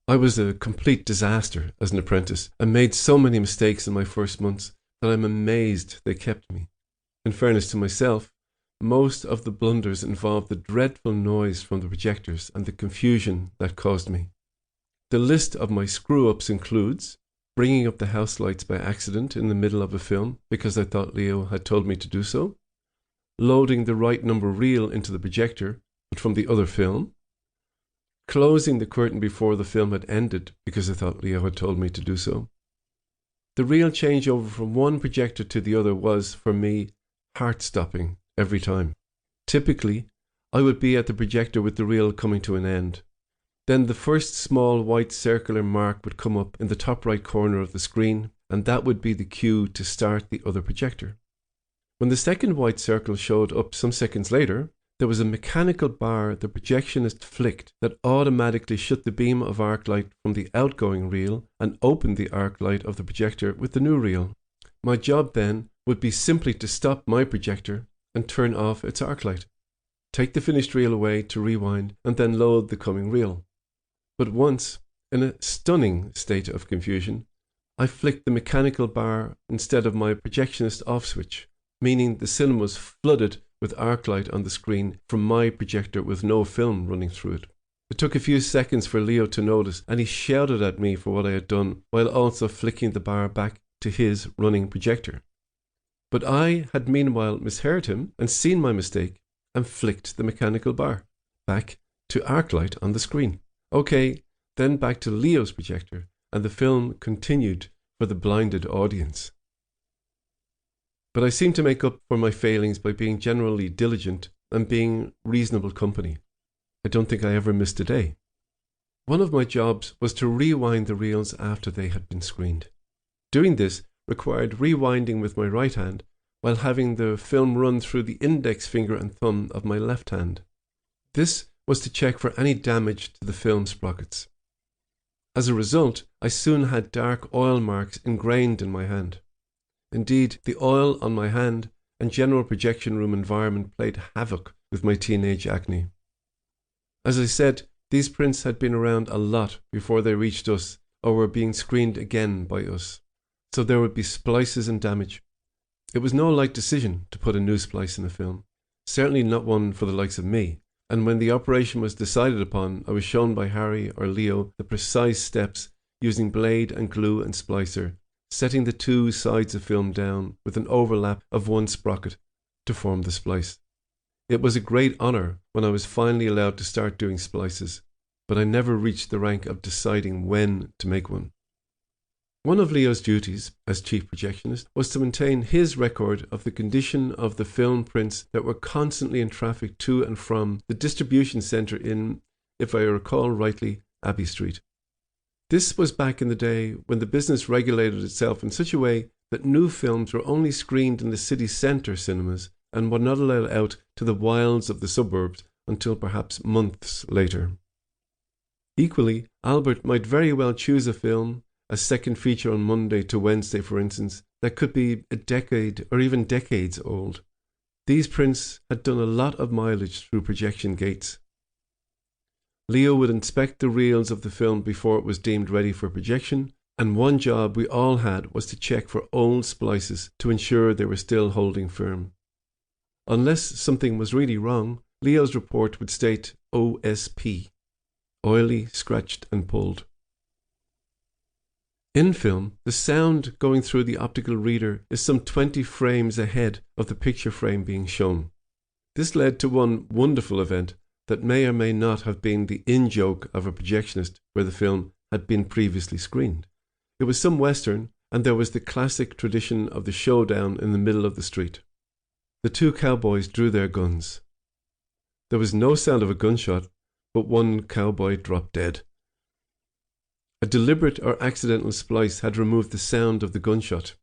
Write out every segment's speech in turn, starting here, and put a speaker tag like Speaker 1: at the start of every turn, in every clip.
Speaker 1: I was a complete disaster as an apprentice and made so many mistakes in my first months that I'm amazed they kept me. In fairness to myself, most of the blunders involved the dreadful noise from the projectors and the confusion that caused me. The list of my screw-ups includes bringing up the house lights by accident in the middle of a film because I thought Leo had told me to do so, loading the right number reel into the projector but from the other film, closing the curtain before the film had ended because I thought Leo had told me to do so. The real changeover from one projector to the other was, for me, heart-stopping every time. Typically, I would be at the projector with the reel coming to an end. Then the first small white circular mark would come up in the top right corner of the screen, and that would be the cue to start the other projector. When the second white circle showed up some seconds later, there was a mechanical bar the projectionist flicked that automatically shut the beam of arc light from the outgoing reel and opened the arc light of the projector with the new reel. My job then would be simply to stop my projector and turn off its arc light, take the finished reel away to rewind, and then load the coming reel. But once, in a stunning state of confusion, I flicked the mechanical bar instead of my projectionist off switch, meaning the cinema was flooded with arc light on the screen from my projector with no film running through it. It took a few seconds for Leo to notice, and he shouted at me for what I had done while also flicking the bar back to his running projector. But I had meanwhile misheard him and seen my mistake and flicked the mechanical bar back to arc light on the screen. Okay, then back to Leo's projector, and the film continued for the blinded audience. But I seemed to make up for my failings by being generally diligent and being reasonable company. I don't think I ever missed a day. One of my jobs was to rewind the reels after they had been screened. Doing this required rewinding with my right hand while having the film run through the index finger and thumb of my left hand. This was to check for any damage to the film sprockets. As a result, I soon had dark oil marks ingrained in my hand. Indeed, the oil on my hand and general projection room environment played havoc with my teenage acne. As I said, these prints had been around a lot before they reached us or were being screened again by us, so there would be splices and damage. It was no light decision to put a new splice in a film, certainly not one for the likes of me, and when the operation was decided upon, I was shown by Harry or Leo the precise steps using blade and glue and splicer, setting the two sides of film down with an overlap of one sprocket to form the splice. It was a great honour when I was finally allowed to start doing splices, but I never reached the rank of deciding when to make one. One of Leo's duties as chief projectionist was to maintain his record of the condition of the film prints that were constantly in traffic to and from the distribution centre in, if I recall rightly, Abbey Street. This was back in the day when the business regulated itself in such a way that new films were only screened in the city centre cinemas and were not allowed out to the wilds of the suburbs until perhaps months later. Equally, Albert might very well choose a film, a second feature on Monday to Wednesday for instance, that could be a decade or even decades old. These prints had done a lot of mileage through projection gates. Leo would inspect the reels of the film before it was deemed ready for projection, and one job we all had was to check for old splices to ensure they were still holding firm. Unless something was really wrong, Leo's report would state OSP, oily, scratched and pulled. In film, the sound going through the optical reader is some 20 frames ahead of the picture frame being shown. This led to one wonderful event that may or may not have been the in-joke of a projectionist where the film had been previously screened. It was some western, and there was the classic tradition of the showdown in the middle of the street. The two cowboys drew their guns. There was no sound of a gunshot, but one cowboy dropped dead. A deliberate or accidental splice had removed the sound of the gunshot,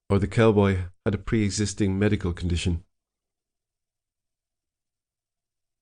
Speaker 1: or the cowboy had a pre-existing medical condition.